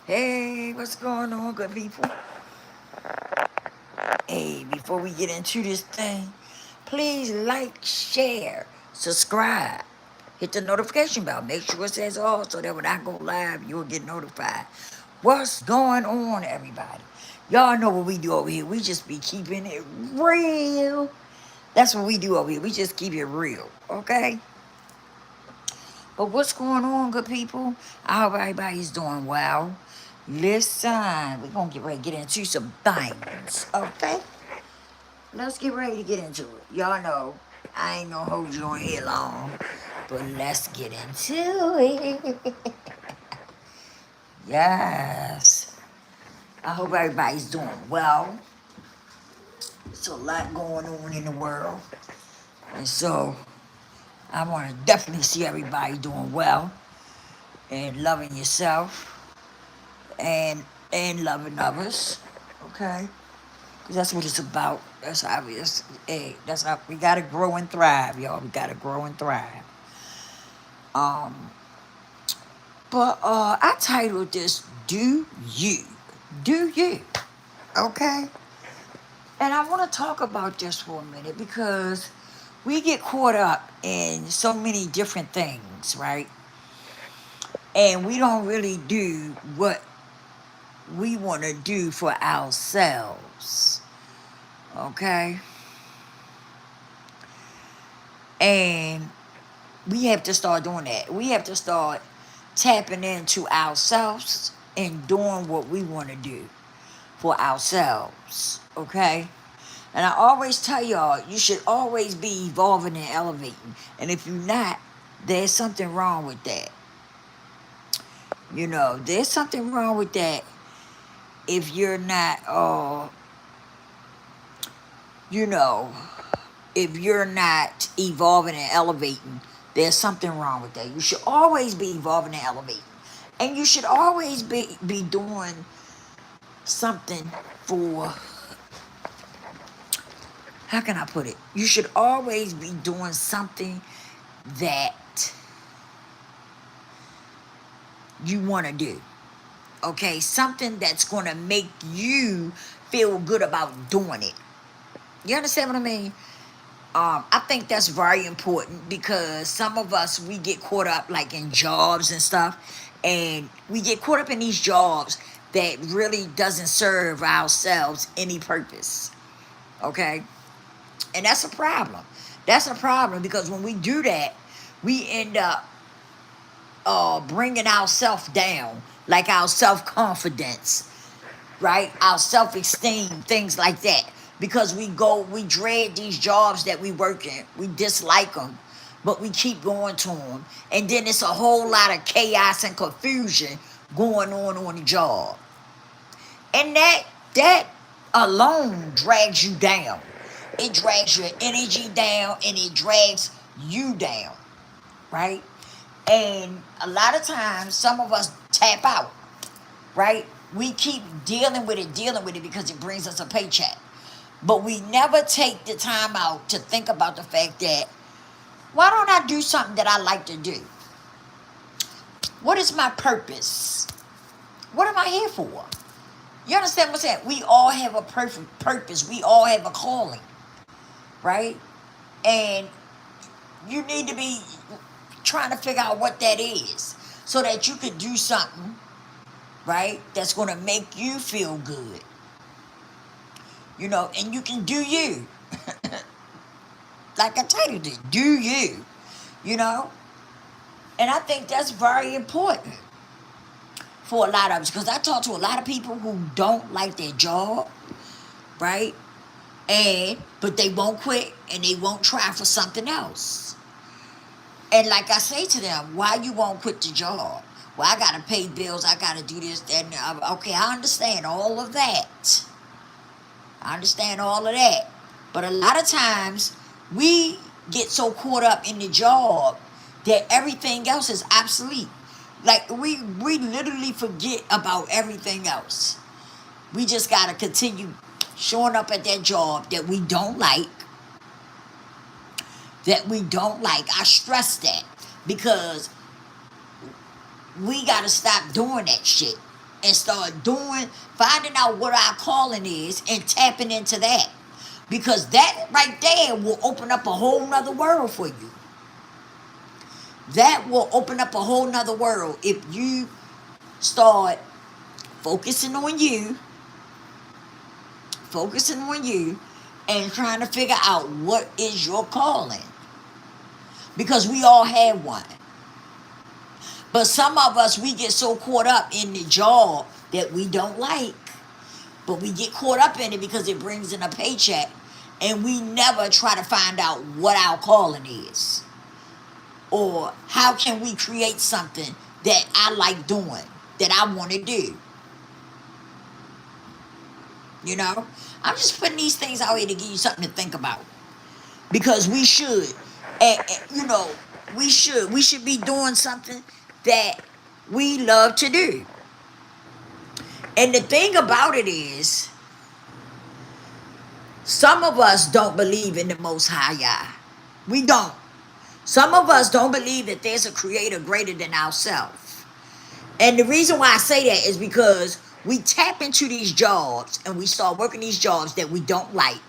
Hey, what's going on, good people? Hey, before we get into this thing, please like, share, subscribe. Hit the notification bell. Make sure it says all so that when I go live, you'll get notified. What's going on, everybody? Y'all know what we do over here. We just be keeping it real. That's what we do over here. We just keep it real, okay? But what's going on, good people? I hope everybody's doing well. Listen, we're going to get ready to get into some things, okay? Let's get ready to get into it. Y'all know I ain't gonna hold you on here long, but let's get into it. Yes. I hope everybody's doing well. There's a lot going on in the world. And so I want to definitely see everybody doing well and loving yourself and loving others. Okay? Because that's what it's about. That's how we gotta grow and thrive, y'all. We gotta grow and thrive. Um, but I titled this "Do You, Do You?" Okay, and I want to talk about this for a minute because we get caught up in so many different things, right? And we don't really do what we want to do for ourselves. Okay, and we have to start doing that. We have to start tapping into ourselves and doing what we want to do for ourselves. Okay? And I always tell y'all, you should always be evolving and elevating. And if you're not, there's something wrong with that. You know, there's something wrong with that if you're not, you know, if you're not evolving and elevating, there's something wrong with that. You should always be evolving and elevating. And you should always be doing something for, how can I put it? You should always be doing something that you want to do. Okay? Something that's going to make you feel good about doing it. You understand what I mean? I think that's very important because some of us, we get caught up like in jobs and stuff, and we get caught up in these jobs that really doesn't serve ourselves any purpose. Okay, and that's a problem. That's a problem because when we do that, we end up bringing ourselves down, like our self confidence, right? Our self esteem, things like that. Because we dread these jobs that we work in. We dislike them, but we keep going to them. And then it's a whole lot of chaos and confusion going on the job. And that alone drags you down. It drags your energy down and it drags you down, right? And a lot of times, some of us tap out, right? We keep dealing with it because it brings us a paycheck. But we never take the time out to think about the fact that, why don't I do something that I like to do? What is my purpose? What am I here for? You understand what I'm saying? We all have a perfect purpose. We all have a calling, right? And you need to be trying to figure out what that is so that you could do something, right? That's going to make you feel good. You know, and you can do you. Like I titled it, do you. You know? And I think that's very important for a lot of us because I talk to a lot of people who don't like their job, right? But they won't quit and they won't try for something else. And like I say to them, why you won't quit the job? Well, I gotta pay bills, I gotta do this, that, and okay, I understand all of that. I understand all of that. But a lot of times we get so caught up in the job that everything else is obsolete. Like we literally forget about everything else. We just gotta continue showing up at that job that we don't like. That we don't like. I stress that because we gotta stop doing that shit. and start finding out what our calling is and tapping into that. Because that right there will open up a whole nother world for you. That will open up a whole nother world if you start focusing on you, focusing on you, and trying to figure out what is your calling. Because we all have one. But some of us, we get so caught up in the job that we don't like. But we get caught up in it because it brings in a paycheck. And we never try to find out what our calling is. Or how can we create something that I like doing, that I want to do. You know? I'm just putting these things out here to give you something to think about. Because we should. You know, we should be doing something that we love to do. And the thing about it is, some of us don't believe in the Most High Yah. We don't. Some of us don't believe that there's a creator greater than ourselves. And the reason why I say that is because we tap into these jobs and we start working these jobs that we don't like.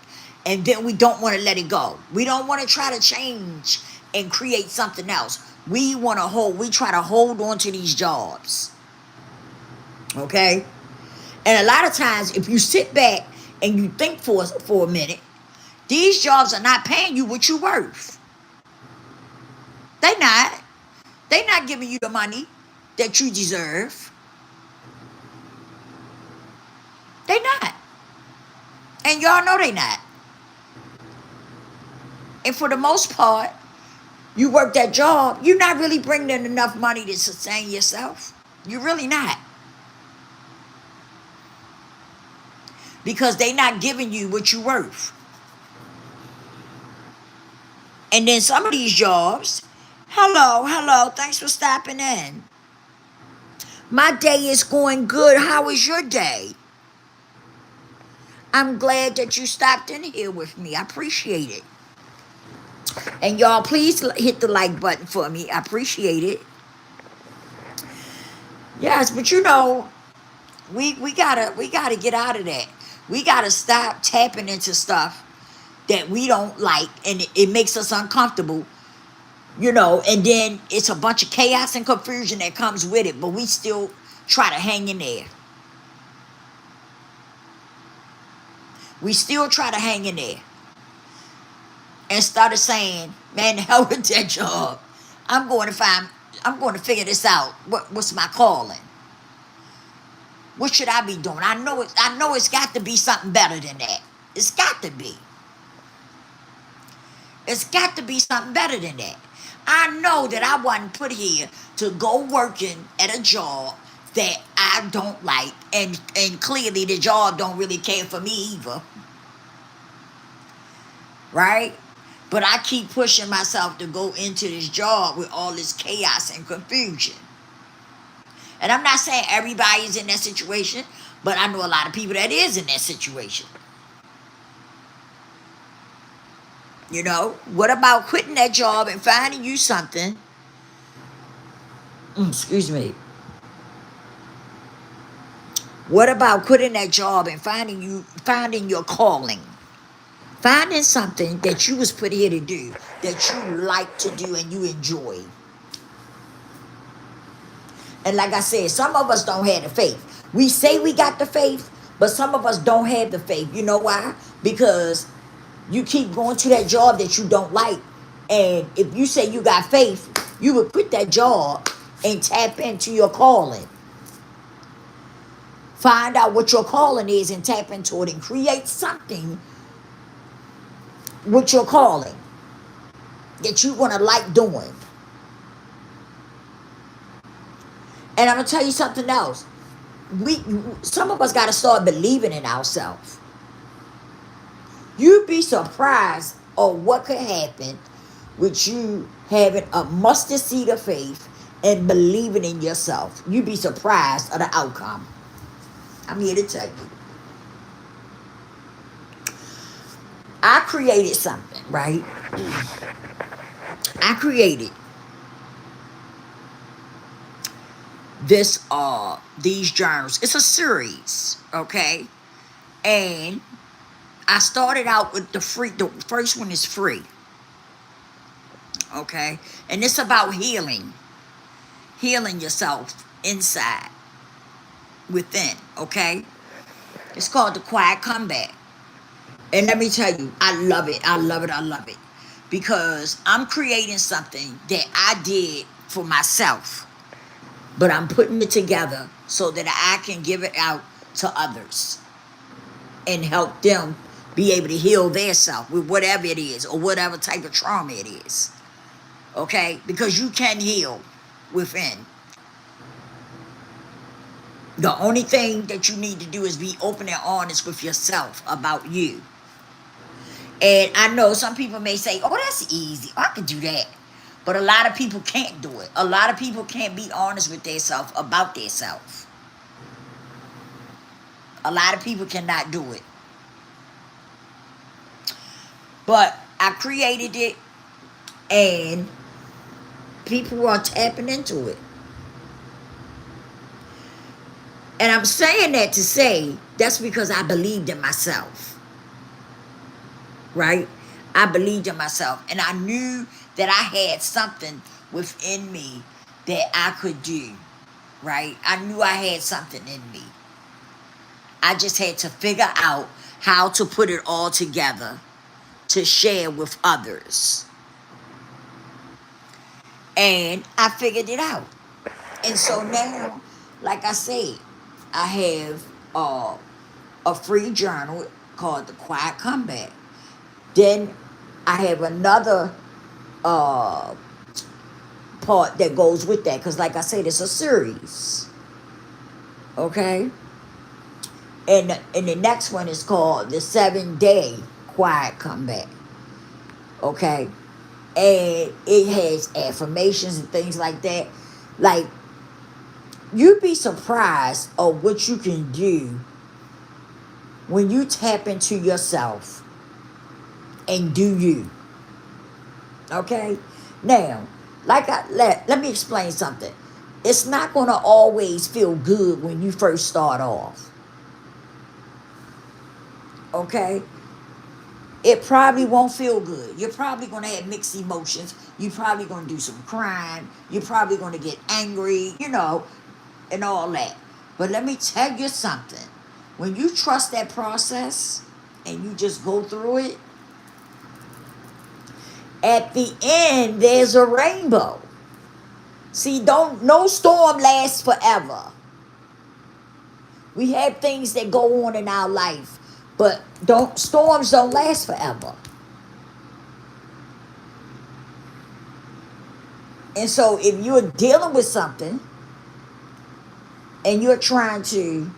And then we don't want to let it go. We don't want to try to change and create something else. We try to hold on to these jobs. Okay? And a lot of times, if you sit back and you think for a minute, these jobs are not paying you what you're worth. They not. They not giving you the money that you deserve. They not. And y'all know they not. And for the most part, you work that job, you're not really bringing in enough money to sustain yourself. You're really not. Because they not giving you what you're worth. And then some of these jobs, hello, thanks for stopping in. My day is going good. How is your day? I'm glad that you stopped in here with me. I appreciate it. And y'all, please hit the like button for me. I appreciate it. Yes, but you know, we gotta get out of that. We gotta stop tapping into stuff that we don't like, and it makes us uncomfortable. You know, and then it's a bunch of chaos and confusion that comes with it, but we still try to hang in there. We still try to hang in there. And started saying, man, the hell with that job. I'm going to figure this out. What's my calling? What should I be doing? I know it's got to be something better than that. It's got to be. It's got to be something better than that. I know that I wasn't put here to go working at a job that I don't like, and clearly the job don't really care for me either. Right? But I keep pushing myself to go into this job with all this chaos and confusion. And I'm not saying everybody's in that situation, but I know a lot of people that is in that situation. You know, what about quitting that job and finding you something? Excuse me. What about quitting that job and finding your calling? Finding something that you was put here to do, that you like to do and you enjoy. And like I said, some of us don't have the faith. We say we got the faith, but some of us don't have the faith. You know why? Because you keep going to that job that you don't like. And if you say you got faith, you would quit that job and tap into your calling. Find out what your calling is and tap into it and create something with your calling that you're going to like doing. And I'm going to tell you something else. Some of us got to start believing in ourselves. You'd be surprised of what could happen with you having a mustard seed of faith and believing in yourself. You'd be surprised of the outcome. I'm here to tell you. I created something, right? I created these journals. It's a series, okay? And I started out with the free. The first one is free, okay? And it's about healing yourself inside, within, okay? It's called The Quiet Comeback. And let me tell you, I love it. I love it. I love it. Because I'm creating something that I did for myself, but I'm putting it together so that I can give it out to others and help them be able to heal their self with whatever it is or whatever type of trauma it is. Okay? Because you can heal within. The only thing that you need to do is be open and honest with yourself about you. And I know some people may say, oh, that's easy. I could do that. But a lot of people can't do it. A lot of people can't be honest with themselves about themselves. A lot of people cannot do it. But I created it and people are tapping into it. And I'm saying that to say that's because I believed in myself. Right? I believed in myself. And I knew that I had something within me that I could do. Right? I knew I had something in me. I just had to figure out how to put it all together to share with others. And I figured it out. And so now, like I said, I have a free journal called The Quiet Comeback. Then I have another uh, part that goes with that because, like I said, it's a series. Okay? And the next one is called The 7-Day Quiet Comeback. Okay? And it has affirmations and things like that. Like, you'd be surprised of what you can do when you tap into yourself and do you. Okay? Now, let me explain something. It's not going to always feel good when you first start off. Okay? It probably won't feel good. You're probably going to have mixed emotions. You're probably going to do some crying. You're probably going to get angry, and all that. But let me tell you something. When you trust that process and you just go through it, at the end, there's a rainbow. See, no storm lasts forever. We have things that go on in our life, but storms don't last forever. And so if you're dealing with something and you're trying to,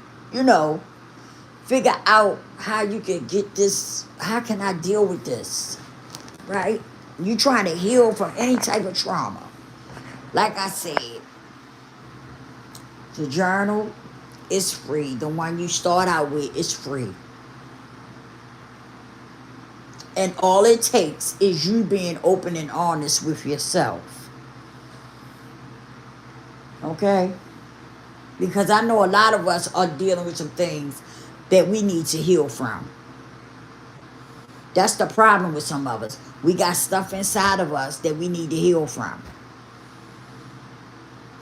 figure out how you can get this, how can I deal with this, right? You trying to heal from any type of trauma. Like I said, the journal is free. The one you start out with is free. And all it takes is you being open and honest with yourself. Okay? Because I know a lot of us are dealing with some things that we need to heal from. That's the problem with some of us. We got stuff inside of us that we need to heal from.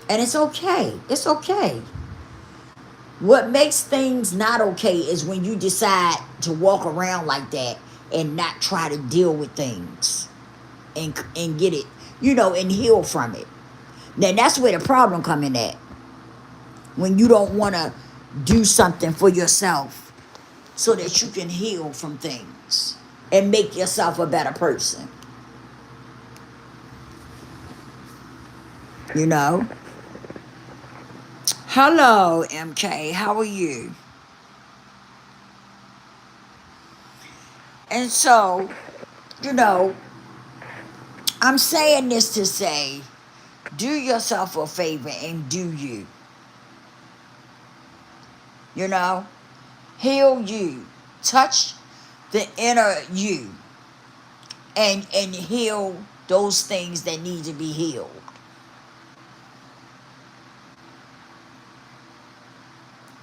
And it's okay. It's okay. What makes things not okay is when you decide to walk around like that and not try to deal with things and get it, and heal from it. Now that's where the problem come in at. When you don't want to do something for yourself so that you can heal from things and make yourself a better person. Hello, MK. How are you? And so, I'm saying this to say, do yourself a favor and do you. Heal you. Touch the inner you. And heal those things that need to be healed.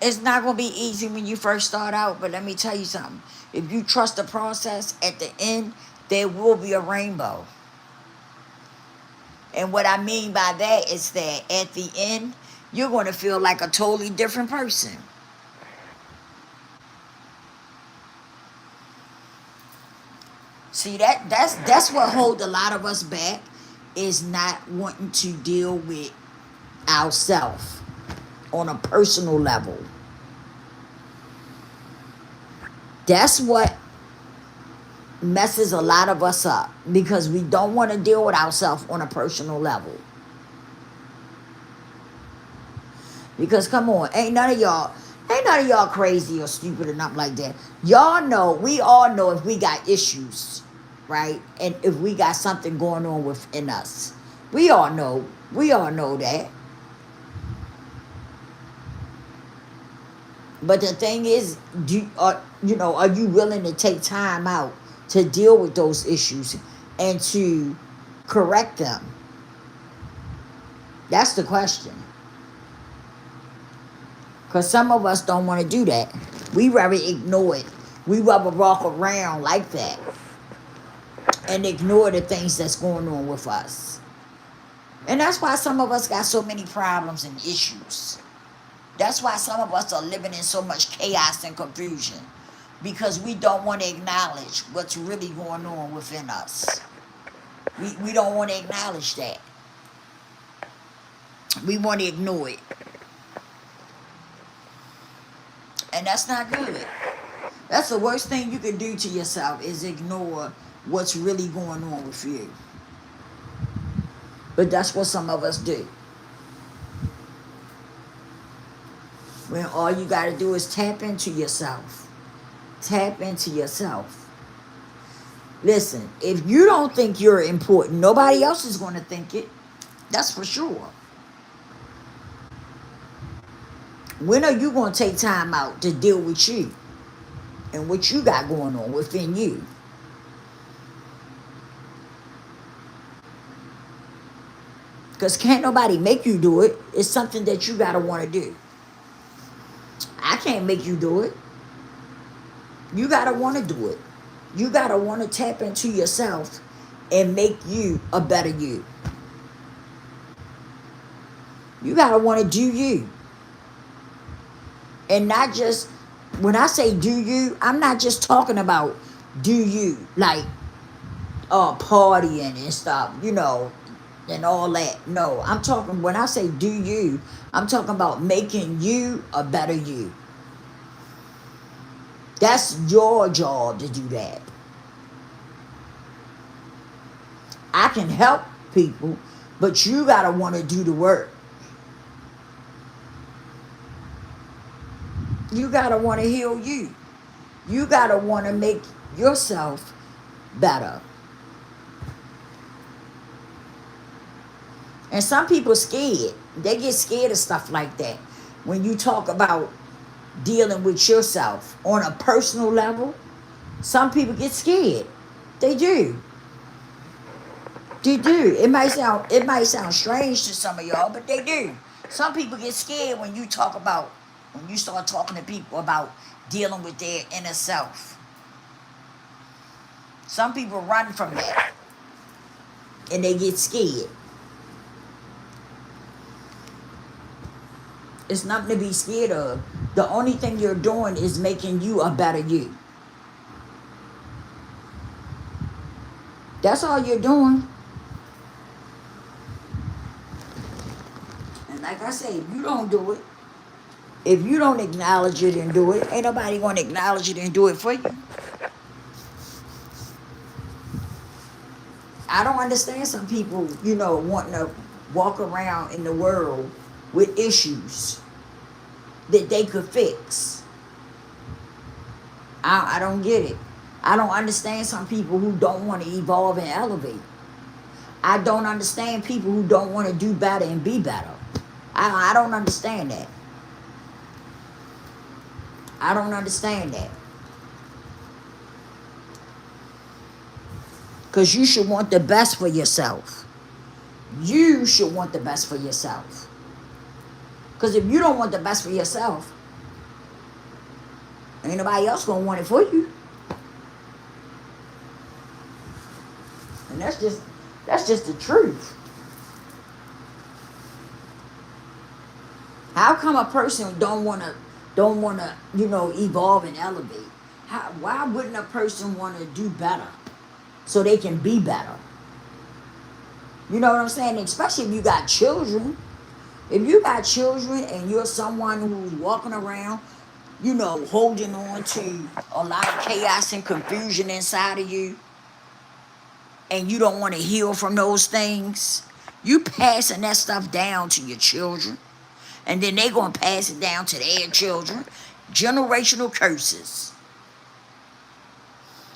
It's not going to be easy when you first start out, but let me tell you something. If you trust the process, at the end, there will be a rainbow. And what I mean by that is that at the end, you're going to feel like a totally different person. See, that's what holds a lot of us back, is not wanting to deal with ourselves on a personal level. That's what messes a lot of us up, because we don't want to deal with ourselves on a personal level. Because come on, ain't none of y'all crazy or stupid or nothing like that. Y'all know, we all know if we got issues, right? And if we got something going on within us. We all know that. But the thing is, are you willing to take time out to deal with those issues and to correct them? That's the question. Because some of us don't want to do that. We rather ignore it. We rather walk around like that and ignore the things that's going on with us. And that's why some of us got so many problems and issues. That's why some of us are living in so much chaos and confusion, because we don't want to acknowledge what's really going on within us. We don't want to acknowledge that. We want to ignore it. And that's not good. That's the worst thing you can do to yourself, is ignore what's really going on with you. But that's what some of us do. When all you got to do is tap into yourself. Tap into yourself. Listen, if you don't think you're important, nobody else is going to think it. That's for sure. When are you going to take time out to deal with you and what you got going on within you? Because can't nobody make you do it. It's something that you got to want to do. I can't make you do it. You got to want to do it. You got to want to tap into yourself and make you a better you. You got to want to do you. And not just, when I say do you, I'm not just talking about do you, like partying and stuff, and all that. No, I'm talking, when I say do you, I'm talking about making you a better you. That's your job to do that. I can help people, but you got to want to do the work. You got to want to heal you. You got to want to make yourself better. And some people scared. They get scared of stuff like that. When you talk about dealing with yourself on a personal level, some people get scared. They do. They do. It might sound strange to some of y'all, but they do. Some people get scared when you start talking to people about dealing with their inner self. Some people run from that and they get scared. It's nothing to be scared of. The only thing you're doing is making you a better you. That's all you're doing. And like I say, if you don't do it, if you don't acknowledge it and do it, ain't nobody going to acknowledge it and do it for you. I don't understand some people, wanting to walk around in the world with issues that they could fix. I don't get it. I don't understand some people who don't want to evolve and elevate. I don't understand people who don't want to do better and be better. I don't understand that. I don't understand that. Because you should want the best for yourself. You should want the best for yourself. Because if you don't want the best for yourself, Ain't nobody else gonna want it for you. And that's just the truth. How come a person don't wanna evolve and elevate? Why wouldn't a person wanna do better so they can be better? You know what I'm saying? Especially if you got children. If you got children and you're someone who's walking around, holding on to a lot of chaos and confusion inside of you, and you don't want to heal from those things, you passing that stuff down to your children, and then they gonna pass it down to their children. Generational curses.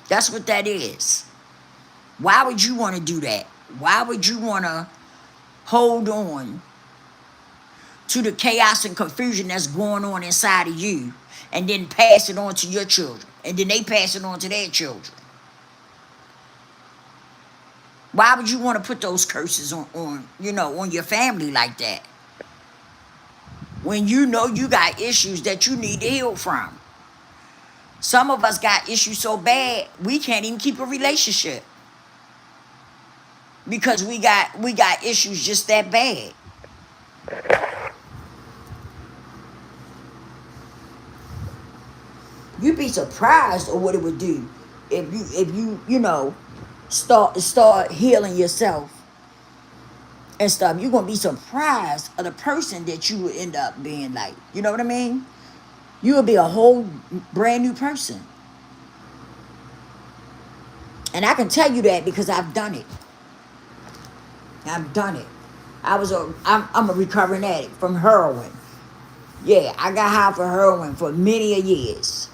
That's what that is. Why would you want to do that? Why would you want to hold on to the chaos and confusion that's going on inside of you and then pass it on to your children, and then they pass it on to their children? Why would you want to put those curses on your family like that, when you know you got issues that you need to heal from? Some of us got issues so bad we can't even keep a relationship because we got issues just that bad. You'd be surprised of what it would do if you start healing yourself and stuff. You're gonna be surprised of the person that you would end up being like. You know what I mean? You will be a whole brand new person. And I can tell you that because I've done it. I've done it. I'm a recovering addict from heroin. Yeah, I got high for heroin for many a years.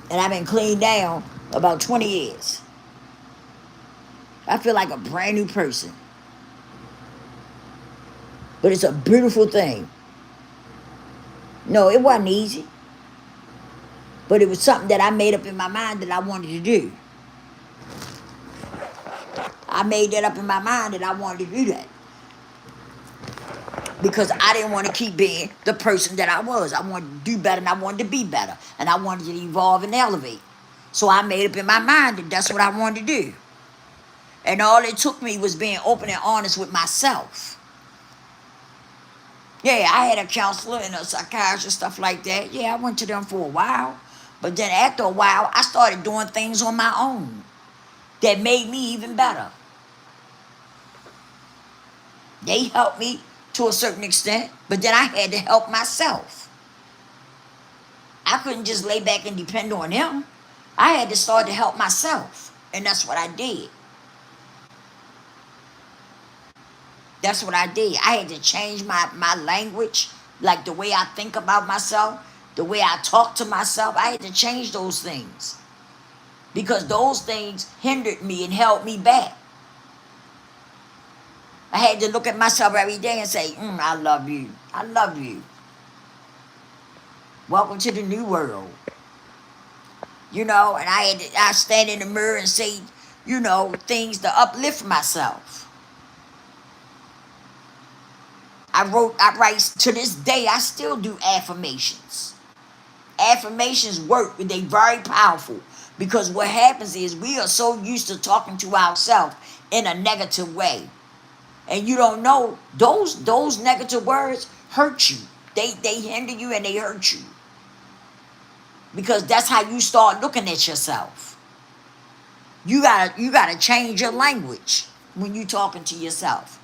And I've been cleaned down about 20 years. I feel like a brand new person. But it's a beautiful thing. No, it wasn't easy. But it was something that I made up in my mind that I wanted to do. I made that up in my mind that I wanted to do that. Because I didn't want to keep being the person that I was. I wanted to do better and I wanted to be better. And I wanted to evolve and elevate. So I made up in my mind that that's what I wanted to do. And all it took me was being open and honest with myself. Yeah, I had a counselor and a psychiatrist, stuff like that. Yeah, I went to them for a while. But then after a while, I started doing things on my own that made me even better. They helped me to a certain extent, but then I had to help myself. I couldn't just lay back and depend on them. I had to start to help myself, and that's what I did. That's what I did. I had to change my language, like the way I think about myself, the way I talk to myself. I had to change those things because those things hindered me and held me back. I had to look at myself every day and say, I love you. I love you. Welcome to the new world. And I stand in the mirror and say, things to uplift myself. I write to this day, I still do affirmations. Affirmations work, they very powerful. Because what happens is we are so used to talking to ourselves in a negative way. And you don't know those negative words hurt you. They hinder you and they hurt you. Because that's how you start looking at yourself. You gotta change your language when you talking to yourself.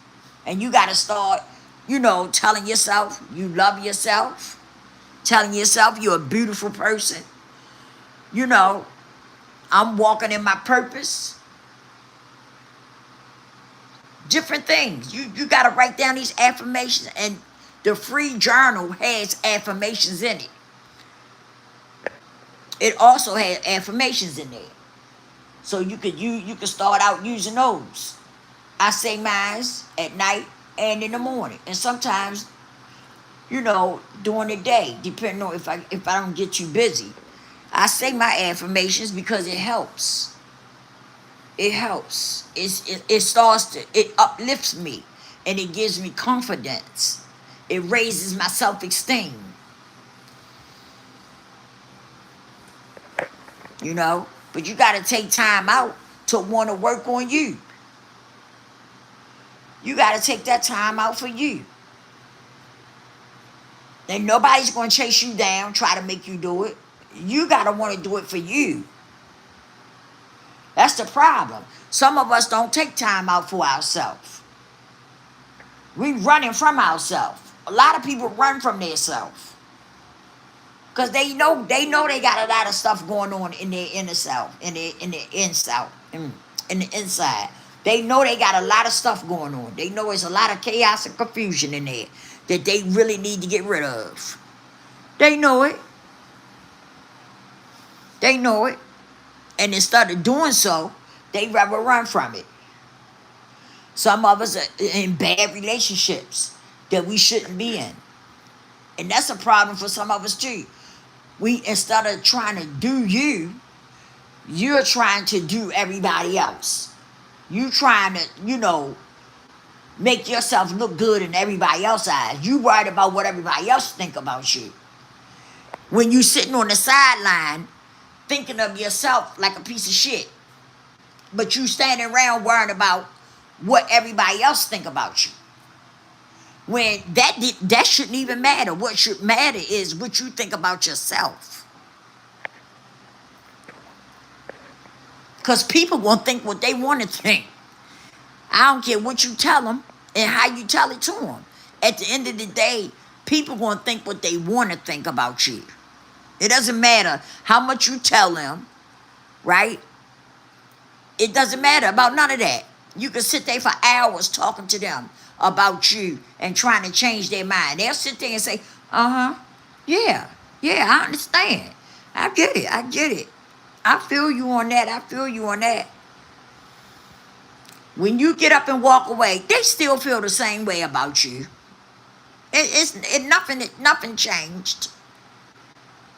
And you gotta start, telling yourself you love yourself, telling yourself you're a beautiful person. I'm walking in my purpose. Different things. You got to write down these affirmations, and the free journal has affirmations in it. It also has affirmations in there. So you could start out using those. I say mine at night and in the morning. And sometimes, during the day, depending on if I don't get too busy. I say my affirmations because it helps. It helps. It uplifts me, and it gives me confidence. It raises my self-esteem. you know. But you got to take time out to want to work on you. You got to take that time out for you. And nobody's going to chase you down, try to make you do it. You got to want to do it for you. That's the problem. Some of us don't take time out for ourselves. We running from ourselves. A lot of people run from their self. Because they got a lot of stuff going on in their inner self, in the inside. They know they got a lot of stuff going on. They know there's a lot of chaos and confusion in there that they really need to get rid of. They know it. They know it. And instead of doing so, they rather run from it. Some of us are in bad relationships that we shouldn't be in. And that's a problem for some of us too. We, instead of trying to do you, you're trying to do everybody else. You trying to, make yourself look good in everybody else's eyes. You worried about what everybody else think about you. When you sitting on the sideline thinking of yourself like a piece of shit, but you standing around worrying about what everybody else think about you. When that shouldn't even matter. What should matter is what you think about yourself. Because people gonna think what they want to think. I don't care what you tell them and how you tell it to them. At the end of the day, people gonna think what they want to think about you. It doesn't matter how much you tell them, right? It doesn't matter about none of that. You can sit there for hours talking to them about you and trying to change their mind. They'll sit there and say, yeah, I understand. I get it. I feel you on that. When you get up and walk away, they still feel the same way about you. Nothing changed.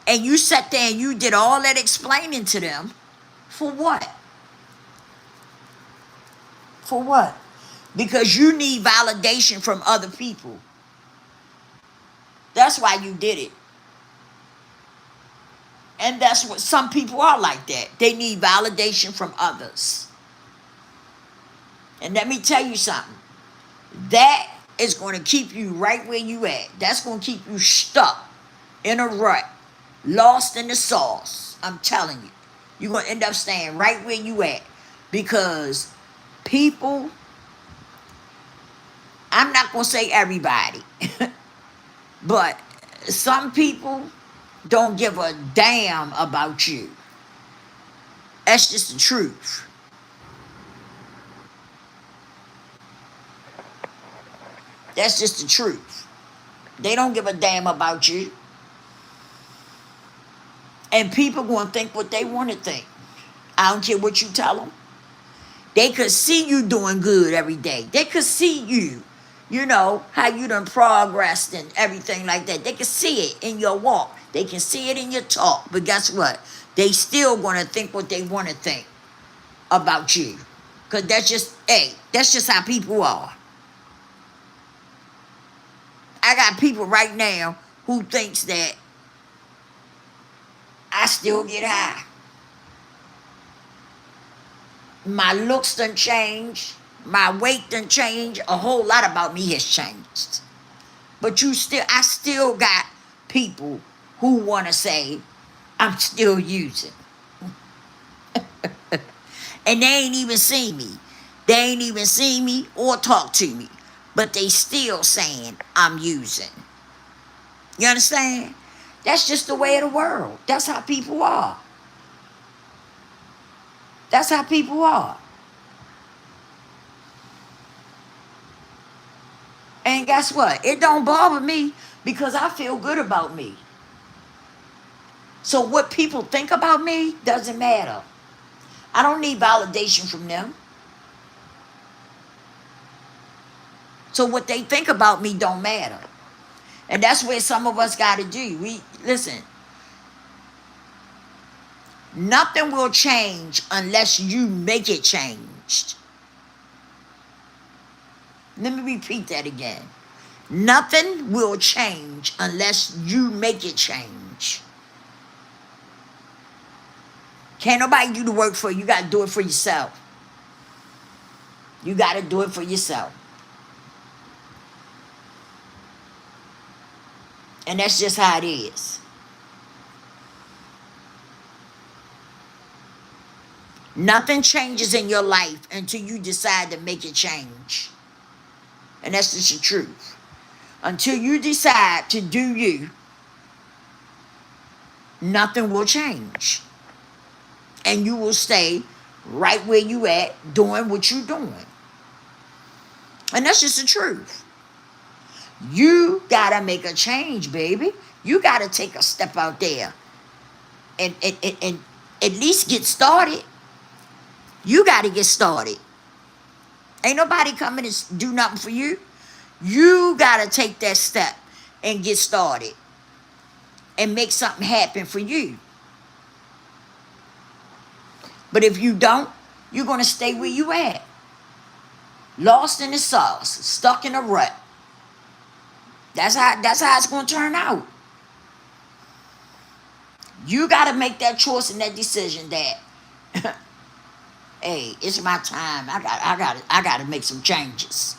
And you sat there and you did all that explaining to them. For what? For what? Because you need validation from other people. That's why you did it. And that's what some people are like that. They need validation from others. And let me tell you something. That is going to keep you right where you at. That's going to keep you stuck in a rut, lost in the sauce. I'm telling you. You're going to end up staying right where you at. Because people, I'm not going to say everybody, but some people don't give a damn about you. That's just the truth. That's just the truth. They don't give a damn about you. And people going to think what they want to think. I don't care what you tell them. They could see you doing good every day. They could see you, how you done progressed and everything like that. They can see it in your walk. They can see it in your talk. But guess what? They still going to think what they want to think about you. Because that's just how people are. I got people right now who thinks that I still get high. My looks done changed. My weight done changed. A whole lot about me has changed. But I still got people who want to say I'm still using. And they ain't even seen me. They ain't even seen me or talk to me. But they still saying I'm using. You understand? That's just the way of the world. That's how people are. That's how people are. And guess what? It don't bother me because I feel good about me. So what people think about me doesn't matter. I don't need validation from them. So what they think about me don't matter. And that's where some of us got to do. Listen. Nothing will change unless you make it changed. Let me repeat that again. Nothing will change unless you make it change. Can't nobody do the work for you. You got to do it for yourself. You got to do it for yourself. And that's just how it is. Nothing changes in your life until you decide to make it change. And that's just the truth. Until you decide to do you, nothing will change. And you will stay right where you at doing what you're doing. And that's just the truth. You gotta make a change, baby. You gotta take a step out there and at least get started. You gotta get started. Ain't nobody coming to do nothing for you. You gotta take that step and get started and make something happen for you. But if you don't, you're gonna stay where you at. Lost in the sauce, stuck in a rut. That's how it's gonna turn out. You gotta make that choice and that decision that hey, it's my time. I gotta make some changes.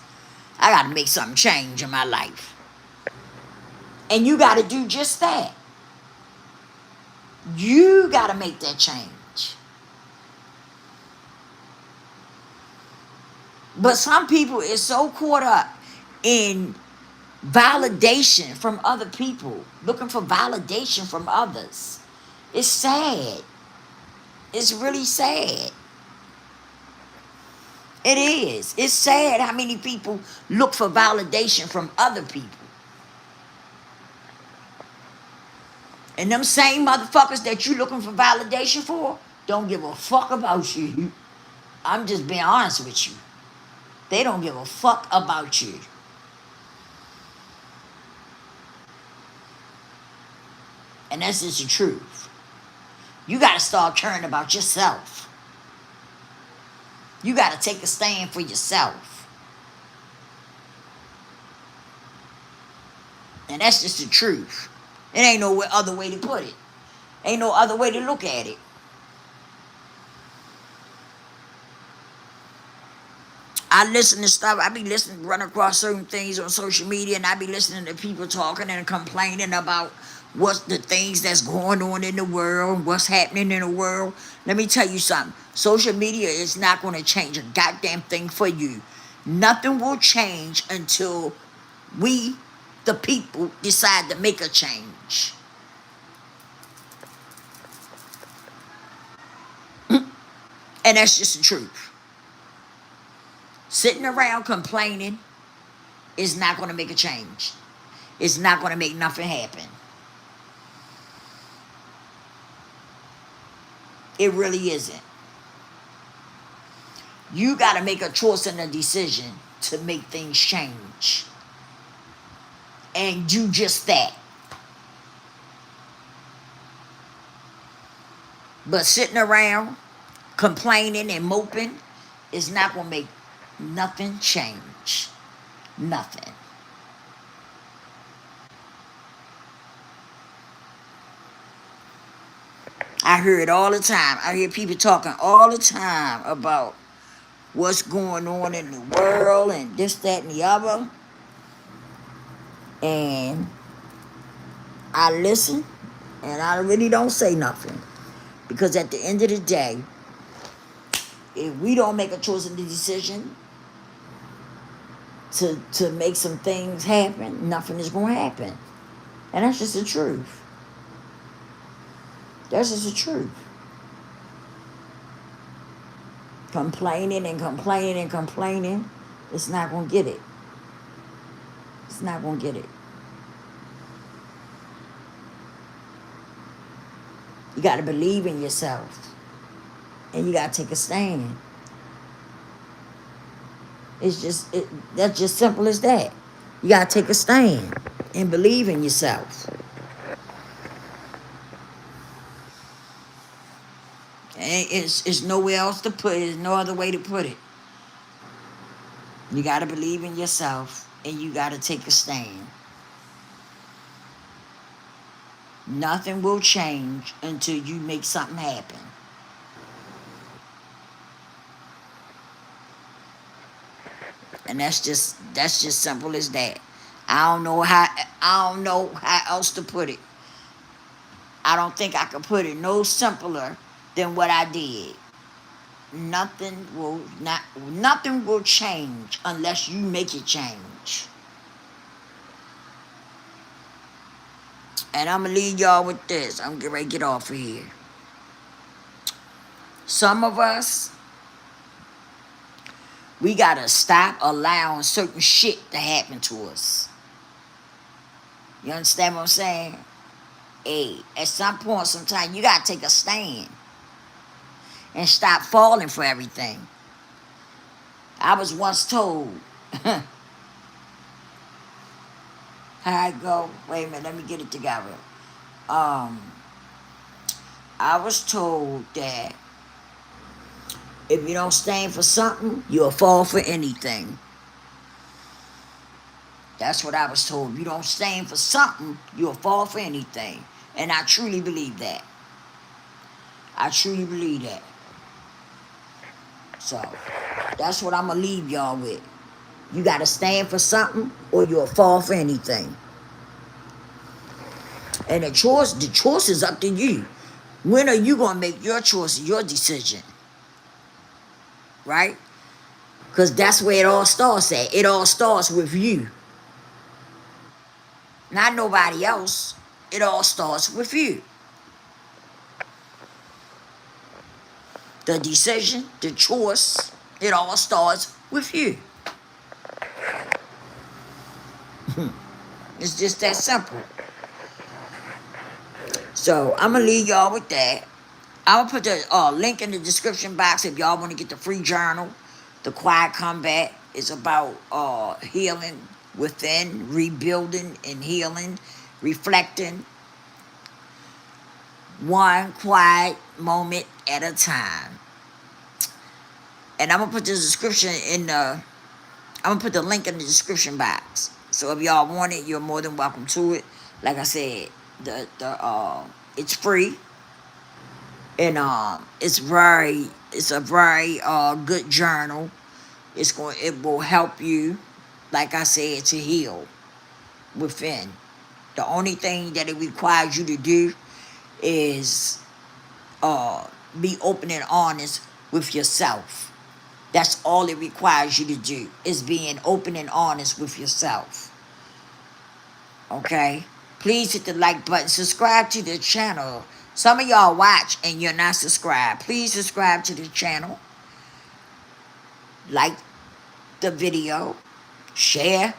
I gotta make something change in my life. And you gotta do just that. You gotta make that change. But some people is so caught up in validation from other people, looking for validation from others. It's sad. It's really sad. It is. It's sad how many people look for validation from other people. And them same motherfuckers that you looking for validation for don't give a fuck about you. I'm just being honest with you. They don't give a fuck about you. And that's just the truth. You got to start caring about yourself. You got to take a stand for yourself. And that's just the truth. It ain't no other way to put it. Ain't no other way to look at it. I listen to stuff. I be listening, run across certain things on social media, and I be listening to people talking and complaining about what's the things that's going on in the world, what's happening in the world. Let me tell you something. Social media is not going to change a goddamn thing for you. Nothing will change until we, the people, decide to make a change. And that's just the truth. Sitting around complaining is not going to make a change. It's not going to make nothing happen. It really isn't. You got to make a choice and a decision to make things change. And do just that. But sitting around complaining and moping is not going to make nothing change. Nothing. I hear it all the time. I hear people talking all the time about what's going on in the world and this, that, and the other. And I listen and I really don't say nothing. Because at the end of the day, if we don't make a choice and a decision to make some things happen, nothing is going to happen. And that's just the truth. That's just the truth. Complaining and complaining and complaining, it's not going to get it. It's not going to get it. You got to believe in yourself. And you got to take a stand. It's just, that's just simple as that. You got to take a stand and believe in yourself. And it's nowhere else to put it. There's no other way to put it. You got to believe in yourself and you got to take a stand. Nothing will change until you make something happen. And that's just simple as that. I don't know how else to put it. I don't think I could put it no simpler than what I did. Nothing will change unless you make it change. And I'm gonna leave y'all with this. I'm getting ready to get off of here. Some of us, we gotta stop allowing certain shit to happen to us. You understand what I'm saying? Hey, at some point, sometime you gotta take a stand and stop falling for everything. I was once told, how I go. Wait a minute, let me get it together. Um, I was told that if you don't stand for something, you'll fall for anything. That's what I was told. If you don't stand for something, you'll fall for anything. And I truly believe that. I truly believe that. So that's what I'm gonna leave y'all with. You gotta stand for something or you'll fall for anything. And the choice is up to you. When are you gonna make your choice, your decision? Right? Because that's where it all starts at. It all starts with you. Not nobody else. It all starts with you. The decision, the choice, it all starts with you. It's just that simple. So I'm gonna leave y'all with that. I'm gonna put the link in the description box if y'all want to get the free journal. The Quiet Comeback is about healing within, rebuilding and healing, reflecting one quiet moment at a time. And I'm gonna put the description in the I'm gonna put the link in the description box. So if y'all want it, you're more than welcome to it. Like I said, the it's free. And it's a very good journal. It will help you, like I said, to heal within. The only thing that it requires you to do is be open and honest with yourself. That's all it requires you to do, is being open and honest with yourself. Okay? Please hit the like button. Subscribe to the channel. Some of y'all watch and you're not subscribed. Please subscribe to the channel. Like the video. Share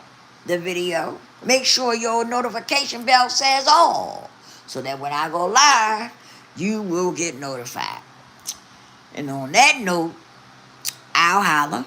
the video. Make sure your notification bell says all, so that when I go live, you will get notified. And on that note, I'll holla.